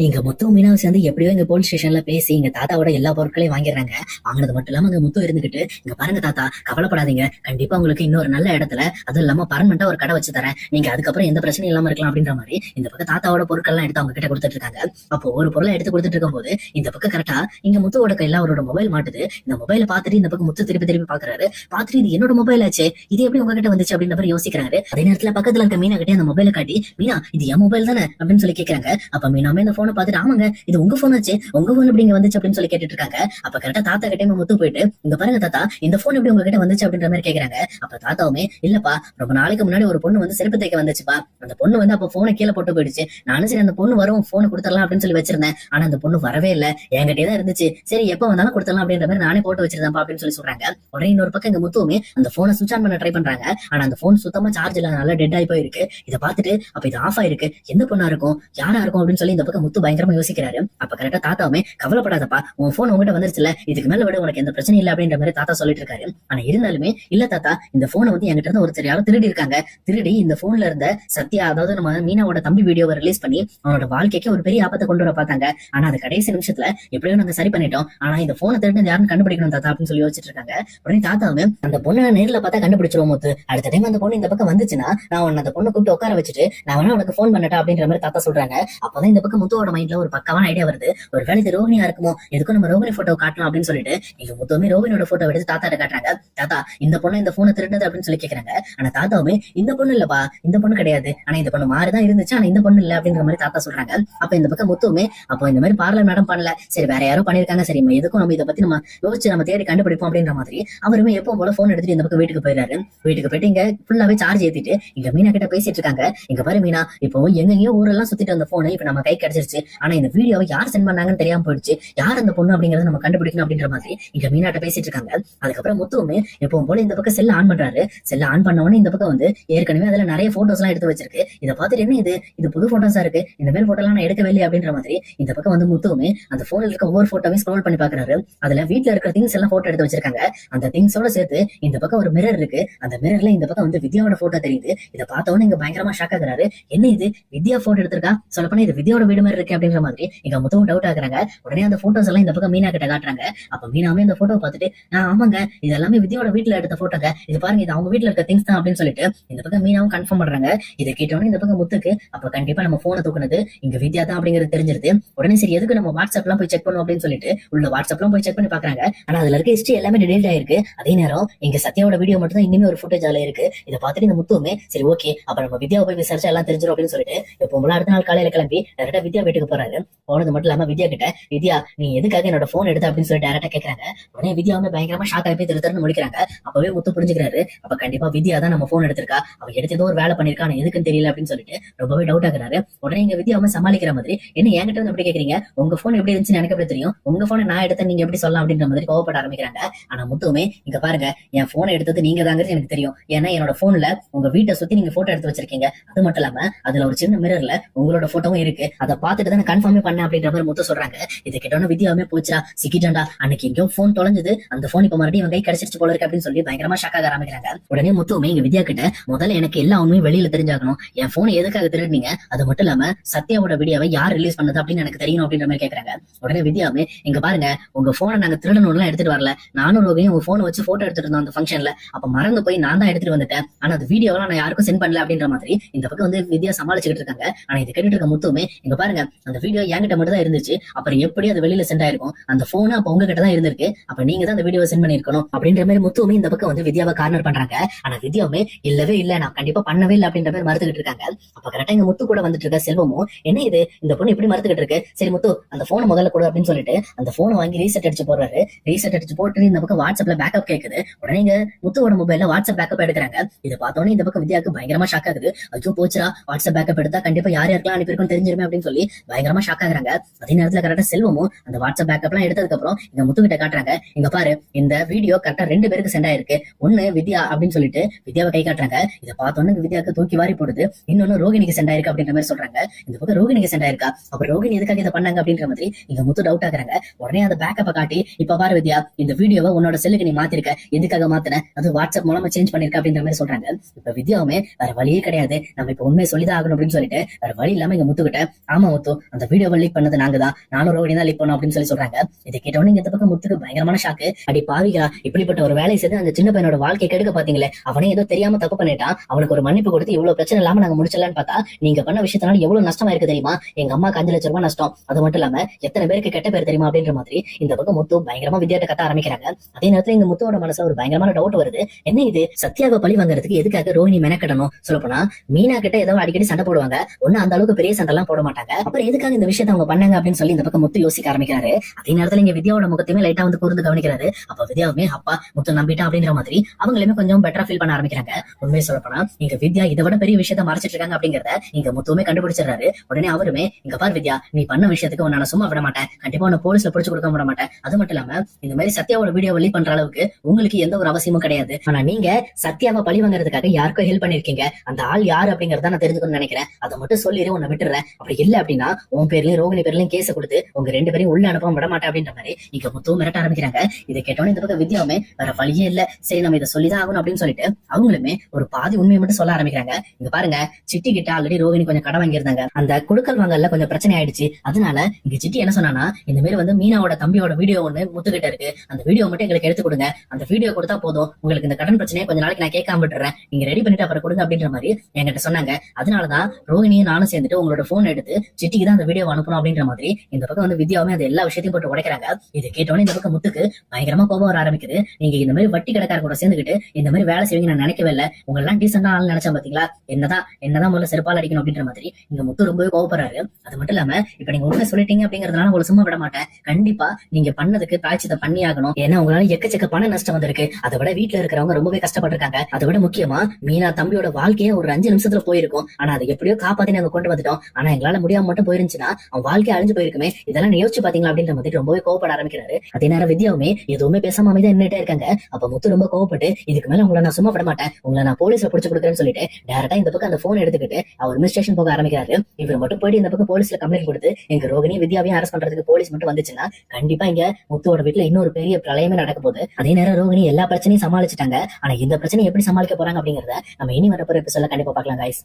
எங்க முத்து மீனாவை சேர்ந்து எப்படியோ எங்க போலீஸ் ஸ்டேஷன்ல பேசி எங்க தாத்தாவோட எல்லா பொருட்களையும் வாங்கிடுறாங்க. வாங்கினது மட்டும் இல்லாம அங்க முத்து இருந்துகிட்டு, இங்க பாருங்க தாத்தா, கவலைப்படாதீங்க, கண்டிப்பா உங்களுக்கு இன்னொரு நல்ல இடத்துல, அதுவும் இல்லாம பர்மனண்டா ஒரு கடை வச்சு தரேன், நீங்க அதுக்கப்புறம் எந்த பிரச்சனையும் இல்லாம இருக்கலாம் அப்படின்ற மாதிரி இந்த பக்கம் தாத்தாவோட பொருட்கள் எல்லாம் எடுத்து அவங்க கிட்ட கொடுத்துட்டு இருக்காங்க. அப்போ ஒரு பொருளை எடுத்து கொடுத்துட்டு இருக்கும் போது இந்த பக்கம் கரெக்டா இங்க முத்துவோட கையில அவரோட மொபைல் மாட்டுது. இந்த மொபைலை பார்த்துட்டு இந்த பக்கம் முத்து திருப்பி திருப்பி பாக்குறாரு. பார்த்துட்டு இது என்னோட மொபைல் ஆச்சு, இது எப்படி உங்ககிட்ட வந்துச்சு அப்படின்ற மாதிரி யோசிக்கிறாரு. அதே நேரத்துல பக்கத்துல இருக்க மீனா கிட்டே அந்த மொபைலை காட்டி, மீனா இது என் மொபைல் தானே அப்படின்னு சொல்லி கேட்கறாங்க. அப்ப மீனாமே இந்த போனை பார்த்துட்டு, ஆமாங்க இது உங்க போன் ஆச்சு, உங்க போன் எப்படி இங்க வந்துச்சு அப்படின்னு சொல்லி கேட்டுட்டு இருக்காங்க. அப்ப கரெக்டா தாத்தா கிட்டே முத்து போயிட்டு, இங்க பாருங்க தாத்தா, இந்த போன் எப்படி உங்ககிட்ட வந்துச்சு அப்படின்ற மாதிரி கேக்குறாங்க. அப்ப தாத்தாவுமே, இல்லப்பா ரொம்ப நாளைக்கு முன்னாடி ஒரு பொண்ணு வந்து செருப்பு தைக்க வந்துச்சுப்பா, அந்த பொண்ணு வந்து அப்ப போனை கீழே போட்டு போயிடுச்சு, நானும் சரி அந்த பொண்ணு வரும் போனை கொடுத்துடலாம் அப்படின்னு சொல்லி வச்சிருந்தேன், ஆனா அந்த பொண்ணு வரவே இல்ல, என்கிட்டே தான் இருந்துச்சு, சரி எப்ப வந்தாலும் கொடுத்துடலாம் அப்படின்ற மாதிரி நானே போட்டு வச்சிருந்தேன் அப்படின்னு சொல்லி சொல்றாங்க. உடனே இன்னொரு பக்கம் எங்க முத்துவுமே அந்த போனை சுவிட்ச் ஆன் பண்ண ட்ரை பண்றாங்க. ஆனா அந்த போன் சுத்தமா சார்ஜ் இல்லாதனால டெட் ஆகி போயிருக்கு. இதை பார்த்துட்டு அப்ப இது ஆஃப் ஆயிருக்கு, எந்த பொண்ணா இருக்கும், யாரா இருக்கும் அப்படின்னு சொல்லி இந்த பக்கம் முத்து பயங்கரமா யோசிக்கிறாரு. அப்ப கரெக்டா தாத்தாவுமே, கவலைப்படாதப்பா, உன் போன் உங்ககிட்ட வந்துருச்சுல, இதுக்கு மேல விட உனக்கு எந்த பிரச்சனையும் இல்ல அப்படின்ற மாதிரி தாத்தா சொல்லிட்டு இருக்காரு. ஆனா இருந்தாலுமே, இல்ல தாத்தா, இந்த போனை வந்து என்கிட்ட இருந்து ஒருத்தர் யாரும் திருடி இருக்காங்க, திருடி இந்த போன்ல இருந்த சத்யா, அதாவது நம்ம மீனாவோட தம்பி வீடியோவை ரிலீஸ் பண்ணி அவனோட வாழ்க்கைக்கு ஒரு பெரிய ஆபத்தை கொண்டு வர பார்த்தாங்க. ஆனா அது கடைசி நிமிஷத்துல எப்படியோ நாங்க சரி பண்ணிட்டோம், ஆனா இந்த போனை திருடி யாருன்னு கண்டுபிடிக்கணும் தாத்தா அப்படின்னு சொல்லி யோசிச்சுட்டு இருக்காங்க. உடனே தாத்தாவுமே, அந்த பொண்ணை நேர்ல பார்த்தா கண்டுபிடிச்சிருவோம் முத்து, அடுத்த டைம் அந்த பொண்ணு இந்த பக்கம் வந்துச்சுன்னா நான் உன்னை அந்த பொண்ணை கூப்பிட்டு உட்கார வச்சுட்டு நான் வேணா உனக்கு போன் பண்ணட்டா அப்படின்ற மாதிரி தாத்தா சொல்றாங்க. அப்பதான் இந்த பக்கம் முத்துவோட மைண்ட்ல ஒரு பக்கமான ஐடியா வருது. ஒரு வேலை இது ரோகிணியா இருக்குமோ, எதுக்கும் நம்ம ரோகிணி போட்டோ காட்டலாம் அப்படின்னு சொல்லிட்டு இங்க முத்துவுமே ரோகிணியோட போட்டோ எடுத்து தாத்தாட்ட காட்டுறாங்க. தாத்தா, இந்த பொண்ணு இந்த போனை திருடுது அப்படின்னு சொல்லி கேக்குறாங்க. ஆனா தாத்தாவுமே, இந்த பொண்ணு இல்லப்பா, இந்த பொண்ணு கிடையாது, ஆனா இந்த பொண்ணு மாறிதான் இருந்துச்சு, ஆனா இந்த பொண்ணு இல்ல அப்படின்ற மாதிரி தாத்தா சொல்றாங்க. அப்ப இந்த பக்கம் முத்துவுமே, அப்போ இந்த மாதிரி பார்லர் மேடம் பண்ணல, சரி வேற யாரோ பண்ணிருக்காங்க, சரி எதுக்கும் நம்ம இதை பத்தி நம்ம யோசிச்சு நம்ம தேடி கண்டுபிடிப்போம் அப்படின்ற மாதிரி அவருமே எப்பவும் போல போன் எடுத்துட்டு இந்த பக்கம் வீட்டுக்கு போயிடுறாரு. வீட்டுக்கு போயிட்டு இங்க ஃபுல்லாவே சார்ஜ் ஏத்திட்டு இங்க மீனா கிட்ட பேசிட்டு இருக்காங்க. இங்க பாரு மீனா, இப்போ எங்கெங்கயோ ஊரெல்லாம் சுத்திட்டு வந்த போனை இப்ப நம்ம கை கிடைச்சிருச்சு, ஆனா இந்த வீடியோவை யார் சென்ட் பண்ணாங்கன்னு தெரியாம போயிடுச்சு, யார் அந்த பொண்ணு அப்படிங்கறத நம்ம கண்டுபிடிக்கணும் அப்படின்ற மாதிரி இங்க மீனாட்ட பேசிட்டு இருக்காங்க. அதுக்கப்புறம் முத்துவுமே எப்பவும் போல இந்த பக்கம் செல்ல ஆன் பண்றாரு. செல்ல ஆன் பண்ண உடனே இந்த பக்கம் வந்து ஏற்கனவே அதுல நிறைய போட்டோஸ் எல்லாம் எடுத்து வச்சிருக்கு. இதை பார்த்துட்டு என்ன இது புது போட்டோஸா இருக்கு, இந்த மாதிரி போட்டோ எல்லாம் நான் எடுக்கவே இல்லை அப்படின்ற மாதிரி இந்த பக்கம் வந்து முத்துவுமே அந்த போன்ல இருக்க ஒவ்வொரு போட்டோவே ஸ்க்ரோல் பண்ணி பாக்குறாரு. அதுல வீட்டுல இருக்கிற திங்ஸ் எல்லாம் போட்டோ எடுத்து வச்சிருக்காங்க. அந்த திங்ஸோட சேர்த்து இந்த பக்கம் ஒரு மிரர் இருக்கு. அந்த மிரர்ல இந்த பக்கம் வந்து வித்யாவோட போட்டோ தெரியுது. இதை பார்த்தவொன்னே இங்க பயங்கரமா ஷாக் ஆகுறாரு. என்ன இது, வித்யா போட்டோ எடுத்திருக்கா, சொல்லப்போனா இது வித்யாவோட வீடு மாதிரி இருக்கு அப்படின்ற மாதிரி இங்க முத்தவும் டவுட் ஆகுறாங்க. உடனே அந்த போட்டோஸ் எல்லாம் இந்த பக்கம் மீனா கிட்ட காட்டுறாங்க. அப்ப மீனாவே அந்த போட்டோ பார்த்துட்டு, ஆமாங்க இது எல்லாமே வித்யாவோட வீட்டுல எடுத்த போட்டோங்க, இது பாருங்க இது அவங்க வீட்டுல இருக்க திங்ஸ் தான் அப்படின்னு சொல்லிட்டு இந்த பக்கம் மீனாவும் கன்ஃபார்ம் பண்றாங்க. இதை கேட்டவொடனே இந்த பக்கம் முத்துக்கு, அப்ப கண்டிப்பா நம்ம போனை தூக்குனது இங்க வித்யா தான் அப்படிங்கிறது தெரிஞ்சிருது. உடனே சரி எதுக்கு நம்ம வாட்ஸ்அப் எல்லாம் போய் செக் பண்ணுவோம் அப்படின்னு சொல்லிட்டு உள்ள வாட்ஸ்அப் எல்லாம் போய் செக் பண்ணி பாக்குறாங்க. ஆனா அதுல இருக்க ஹிஸ்டரி எல்லாமே டெலீட் ஆயிருக்கு. அதே நேரம் இங்க சத்யாவோட வீடியோ மட்டும் தான் இன்னுமே ஒரு ஃபுட்டேஜ் அதுல இருக்கு. இதை பார்த்துட்டு இந்த முத்துவுமே, சரி ஓகே அப்ப நம்ம வித்யாவை போய் விசாரிச்சா எல்லாம் தெரிஞ்சிடும் அப்படின்னு சொல்லிட்டு இப்போ அடுத்த நாள் காலையில கிளம்பி டேரக்டா வித்யா வீட்டுக்கு போறாரு. போனது மட்டும் இல்லாம வித்யா கிட்ட, வித்யா நீ எதுக்காக என்னோட போன் எடுத்த அப்படின்னு சொல்லி டேரக்டா கேட்கறாங்க. உடனே வித்யாவுமே பயங்கரமா ஷாக் ஆகி போய் திருத்தரன்னு முடிக்கிறாங்க. அப்பவே முத்து புரிஞ்சுக்கிறாரு, அப்ப கண்டிப்பா வித்யா தான் நம்ம போன் எடுத்திருக்கா, அவ எடுத்து ஏதோ ஒரு வேலை பண்ணிருக்கா, ஆனா எதுக்குன்னு தெரியல அப்படின்னு சொல்லிட்டு ரொம்பவே டவுட் ஆகுறாரு. உடனே இங்க வித்யாவை சமாளிக்கிற மாதிரி, என்ன என்கிட்ட வந்து எப்படி கேக்குறீங்க, உங்க போன் எப்படி இருந்துச்சுன்னு எனக்கு எப்படி தெரியும், உங்க போனை நான் எடுத்தேன் நீங்க எப்படி சொல்லலாம் அப்படின்ற மாதிரி கோவப்பட ஆரம்பிக்கிறாங்க. ஆனா முத்துவுமே, இங்க பாருங்க என் போனை எடுத்தது நீங்க தாங்கிறது எனக்கு தெரியும், ஏன்னா என்னோட போன்ல உங்க வீட்டை சுத்தி நீங்க போட்டோ எடுத்து வச்சிருக்கீங்க, அது மட்டும் இல்லாம அதுல ஒரு சின்ன மிரர்ல உங்களோட போட்டோவும் இருக்கு, அதை பார்த்துட்டு தான் கன்ஃபார்மே பண்ண அப்படின்ற மாதிரி முத்து சொல்றாங்க. இதை கேட்டோன்னு வித்யாவுமே போச்சா சிக்கிட்டாண்டா, அன்னைக்கு எங்கேயோ போன் தொலைஞ்சது, அந்த போன் இப்ப மறுபடியும் இவங்க கை கிடைச்சிருச்சு போல இருக்கு அப்படின்னு சொல்லி பயங்கரமா ஷாக் ஆக ஆரம்பிக்கிறாங்க. உடனே முத்துவுமே இங்க வித்யா கிட்ட, முதல்ல எனக்கு எல்லா உண்மையும் வெளியில தெரிஞ்சாகணும், என் போன் எதுக்காக திருடுனீங்க, அது மட்டும் இல்லாம சத்யாவோட வீடியோவை யார் ரிலீஸ் பண்ணது அப்படின்னு எனக்கு தெரியணும் அப்படின்ற மாதிரி கேக்குறாங்க. உடனே வித்யாவுமே, இங்க பாருங்க உங்க போனை நாங்க திருடணும் எடுத்துட்டு வரல, நானும் ரோகியும் உங்க போனை வச்சு போட்டோ எடுத்துட்டு இருந்தோம் அந்த ஃபங்க்ஷன்ல, அப்ப மறந்து போய் நான் தான் எடுத்துட்டு வந்துட்டேன், ஆனா அது வீடியோவெல்லாம் நான் யாருக்கும் சென்ட் பண்ணல அப்படின்ற மாதிரி இந்த பக்கம் வந்து வித்யா சமாளிச்சுட்டு இருக்காங்க. ஆனா இதை கேட்டுட்டு இருக்க முத்துவுமே, இங்க பாருங்க அந்த வீடியோ என்கிட்ட மட்டும் தான் இருந்துச்சு, அப்புறம் எப்படி அது வெளியில சென்ட் ஆயிருக்கும், அந்த போன் அப்ப உங்ககிட்ட தான் இருந்திருக்கு, அப்ப நீங்க தான் அந்த வீடியோவை சென்ட் பண்ணிருக்கணும் அப்படின்ற மாதிரி முத்துவுமே இந்த பக்கம் வந்து வித்யாவை கார்னர் பண்றாங்க. ஆனா வித்யாவுமே இல்லவே இல்ல, நான் கண்டிப்பா பண்ணவே இல்லை அப்படின்ற மாதிரி மறுத்துக்கிட்டு இருக்காங்க. அப்ப கரெக்டா இங்க முத்து கூட வந்துட்டு இருக்க செல்வமும், என்ன இது இந்த பொண்ணு இப்படி மறுத்துக்கிட்டு இருக்கு, சரி முத்து அந்த போனை முதல்ல கூட அப்படின்னு சொல்லிட்டு அந்த போனை வாங்கி ரீசெட் அடிச்சு போடுறாரு. ரீசெட் அடிச்சு போட்டு இந்த பக்கம் வாட்ஸ்அப்ல பேக்கப் கேக்குது. உடனே இங்க முத்துவோட மொபைல்ல வாட்ஸ்அப் பேக்கப் எடுக்கிறாங்க. இதை பார்த்தோன்னே இந்த பக்கம் வித்யாவுக்கு பயங்கரமா ஷாக் ஆகுது. ஐயோ போச்சுரா, வாட்ஸ்அப் பேக்கப் எடுத்தா கண்டிப்பா யார் யாருக்கெல்லாம் அனுப்பியிருக்கும் தெரிஞ்சிருமே அப்படின்னு சொல்லி பயங்கரமா ஷாக் ஆகுறாங்க. அதே நேரத்துல கரெக்டா செல்வமும் அந்த வாட்ஸ்அப் பேக்கப் எல்லாம் எடுத்ததுக்கு அப்புறம் இங்க முத்து கிட்ட காட்டுறாங்க. இங்க பாரு இந்த வீடியோ கரெக்டா 2 பேருக்கு சென்ட் ஆயிருக்கு, ஒண்ணு வித்யா அப்படின்னு சொல்லிட்டு வித்யாவை கை காட்டுறாங்க. இதை பார்த்தோன்னு வித்யாவுக்கு தூக்கி வாரி போடுது. இன்னொன்னு ரோகிணிக்கு சென்ட் ஆயிருக்கு அப்படின்ற மாதிரி சொல்றாங்க. இந்த பக்கம் ரோகிணிக்கு சென்ட் ஆயிருக்கா, அப்ப ரோகிணி எதுக்காக இதை பண்ணாங்க அப்படின்ற மாதிரி இங்க முத்து டவுட் ஆகுறாங்க. உடனே அந்த பேக்கப்பை காட்டி, இப்ப பாரு வித்யா இந்த வீடியோவை உன்னோட செல்லுக்கு நீ மாத்திருக்க, எதுக்காக மாத்தின, அது வாட்ஸ்அப் மூலமா சேஞ்ச் பண்ணிருக்க அப்படின்ற மாதிரி சொல்றாங்க. இப்ப வித்யாவுமே வேற வழியே கிடையாது, நம்ம இப்ப உண்மையை சொல்லிதான் ஆகணும் அப்படின்னு சொல்லிட்டு வேற வழி இல்லாம இங்க முத்துக்கிட்ட, ஆமா முத்து அந்த வீடியோவை லீக் பண்ணது நாங்க தான், நானும் ரோகிணி தான் லீக் பண்ணோம் அப்படின்னு சொல்லி சொல்றாங்க. இதை கேட்டவொடனே இந்த பக்கம் முத்துக்கு பயங்கரமான ஷாக்கு. அடி பாவிகளா, இப்படிப்பட்ட ஒரு வேலையை செய்து அந்த சின்ன பையனோட வாழ்க்கை கெடுக்க பாத்தீங்களே, அவனே ஏதோ தெரியாம தப்பு பண்ணிட்டான், அவனுக்கு ஒரு மன்னிப்பு கொடுத்து இவ்வளவு பிரச்சனை இல்லாம நாங்க முடிச்சலான்னு பார்த்தா நீங்க பண்ண விஷயத்தினால எவ்வளவு நஷ்டமா இருக்கு தெரியுமா? எங்க அம்மாக்கு 5 லட்சம் ரூபாய் நஷ்டம், அது மட்டும் இல்லாம எத்தனை பேருக்கு கெட்ட பேர் தெரியுமா அப்படின்ற மாதிரி இந்த பக்கம் முத்து பயங்கரமா வித்யாட்ட கத்த ஆரம்பிக்கிறாங்க. அதே நேரத்துல இந்த முத்துவோட மனசுல ஒரு பயங்கரமான டவுட் வருது. என்ன இது, சத்யாவை பழி வாங்குறதுக்கு எதுக்காக ரோஹிணி மெனக்கடணும்? சொல்லப்போனா மீனா கிட்ட ஏதோ அடிக்கடி சண்டை போடுவாங்க, ஒண்ணு அந்த அளவுக்கு பெரிய சண்டை எல்லாம் போட மாட்டாங்க, அப்புறம் எதுக்காக இந்த விஷயத்தை அவங்க பண்ணாங்க அப்படின்னு சொல்லி இந்த பக்கம் முத்து யோசிக்க ஆரம்பிக்கிறாரு. அதே நேரத்துல இங்க வித்யாவோட முகத்தையுமே லைட்டா வந்து கூர்ந்து கவனிக்கிறாரு. அப்ப வித்யாவுமே அப்பா முத்து நம்பிட்டா அப்படின்ற மாதிரி அவங்களுமே கொஞ்சம் பெட்டரா ஃபீல் பண்ண ஆரம்பிக்கிறாங்க. உண்மையை சொல்லப்போனா இங்க வித்யா இதை விட பெரிய விஷயத்த மறைச்சிட்டு இருக்காங்க அப்படிங்கறத இங்க முத்துவுமே கண்டுபிடிச்சிடறாரு. உடனே அவருமே, இங்க பாரு வித்யா, நீ பண்ண விஷயத்துக்கு உன்னை நான் சும்மா விட மாட்டேன், கண்டிப்பா உன்னை போலீஸ்ல பிடிச்சு கொடுக்க விட மாட்டேன். அது மட்டும் இல்லாம இந்த மாதிரி சத்யாவோட வீடியோ வெளி பண்ற அளவுக்கு உங்களுக்கு எந்த ஒரு அவசியமும் கிடையாது. ஆனா நீங்க சத்யாவை பழி வாங்குறதுக்காக யாருக்கும் ஹெல்ப் பண்ணிருக்கீங்க, அந்த ஆள் யாரு அப்படிங்கறத நான் தெரிஞ்சுக்கணும்னு நினைக்கிறேன். அதை மட்டும் சொல்லிடு, உன்னை விட்டுறேன். அப்படி இல்ல அப்படின்னா உன் பேர்லயும் ரோகிணி பேர்லயும் கேஸ் கொடுத்து உங்க 2 பேரையும் உள்ள அனுப்ப விட மாட்டேன் அப்படின்ற மாதிரி இங்க முத்துவும் மிரட்ட ஆரம்பிக்கிறாங்க. இதை கேட்டோன்னு இந்த பக்கம் வித்யாவுமே வேற வழியே இல்ல, சரி நம்ம இதை சொல்லிதான் ஆகணும் அப்படின்னு சொல்லிட்டு அவங்களுமே ஒரு பாதி உண்மையை மட்டும் சொல்ல ஆரம்பிக்கிறாங்க. இங்க பாருங்க, சிட்டி கிட்ட ஆல்ரெடி ரோகிணி கொஞ்சம் கடன் வாங்கியிருந்தாங்க, அந்த குடுக்கல் வாங்கல கொஞ்சம் பிரச்சனை ஆயிடுச்சு. அதனால இங்க சிட்டி என்ன சொன்னா, இந்த மாதிரி வந்து மீனாவோட தம்பியோட வீடியோ ஒண்ணு முத்துக்கிட்ட இருக்கு, அந்த வீடியோ மட்டும் எங்களுக்கு எடுத்து கொடுங்க, அந்த வீடியோ கொடுத்தா போதும், உங்களுக்கு இந்த கடன் பிரச்சனையை கொஞ்ச நாளைக்கு நான் கேட்காம விட்டுறேன், நீங்க ரெடி பண்ணிட்டு அப்புறம் கொடுங்க அப்படின்ற மாதிரி என்கிட்ட சொன்னாங்க. அதனாலதான் ரோகிணியும் நானும் சேர்ந்துட்டு உங்களோட போன் எடுத்து சிட்டிக்கு தான் அந்த வீடியோ அனுப்பணும் அப்படின்ற மாதிரி இந்த பக்கம் வந்து வித்யாவுமே அது எல்லா விஷயத்தையும் போட்டு உடைக்கிறாங்க. இதை கேட்டோன்னே இந்த பக்கம் முத்துக்கு பயங்கரமா கோபம் வர ஆரம்பிக்குது. நீங்க இந்த மாதிரி வட்டி கடைக்கார கூட சேர்ந்துக்கிட்டு இந்த மாதிரி வேலை செய்வீங்க நான் நினைக்கவே இல்லை, உங்க எல்லாம் டீசெண்டா ஆள் நினைச்சா பாத்தீங்களா, என்னதான் முதல்ல செருப்பால் அடிக்கணும் அப்படின்ற மாதிரி இங்க முத்து ரொம்பவே கோவப்படுறாரு. அது மட்டும் இல்லாம இப்ப நீங்க உண்மை சொல்லிட்டீங்க அப்படிங்கறதுனால உங்களை சும்மா விட மாட்டேன், கண்டிப்பா நீங்க பண்ணதுக்கு பிராய்ச்சித்தை பண்ணி ஆகணும். ஏன்னா உங்களால எக்கச்சக்க பண நஷ்டம் வந்திருக்கு, அதை விட வீட்டுல இருக்கிறவங்க ரொம்பவே கஷ்டப்பட்டிருக்காங்க, அதை விட முக்கியமா மீனா தம்பியோட வாழ்க்கையே ஒரு 5 நிமிஷத்துல போயிருக்கும், ஆனா அதை எப்படியோ காப்பாத்தி நாங்க கொண்டு வந்துட்டோம், ஆனா எங்களால முடியாம மட்டும் போயிருந்துச்சுன்னா அவன் வாழ்க்கை அழிஞ்சு போயிருக்குமே, இதெல்லாம் யோசிச்சு பாத்தீங்களா அப்படின்ற மாதிரி ரொம்பவே கோவப்பட ஆரம்பிக்கிறாரு. அதே நேரம் வித்யாவுமே எதுவுமே பேசாம அமைதியா நின்னுட்டே இருக்காங்க. அப்ப முத்து ரொம்ப கோவப்பட்டு, இதுக்கு மேல உங்களை நான் சும்மா விட மாட்டேன், உங்களை நான் போலீஸ்ல பிடிச்சு கொடுக்குறேன்னு சொல்லிட்டு டைரக்டா இந்த பக்கம் அந்த போன் எடுத்துக்கிட்டு அவர் ஸ்டேஷன் போக ஆரம்பிக்கிறாரு. இவர் மட்டும் போயிட்டு இந்த பக்கம் போலீஸ்ல கம்ப்ளைண்ட் கொடுத்து எங்க ரோகிணி வித்யாவையும் அரெஸ்ட் பண்றதுக்கு போலீஸ் மட்டும் வந்துச்சுன்னா கண்டிப்பா இங்க முத்துவோட வீட்டுல இன்னொரு பெரிய பிரளயமே நடக்க போகுது. அதே நேரம் ரோகிணி எல்லா பிரச்சனையும் சமாளிச்சுட்டாங்க, ஆனா இந்த பிரச்சனையை எப்படி சமாளிக்க போறாங்க அப்படிங்கறத நம்ம இனி வரப்போற எபிசோட்ல கண்டிப்பா பார்க்கலாம் guys.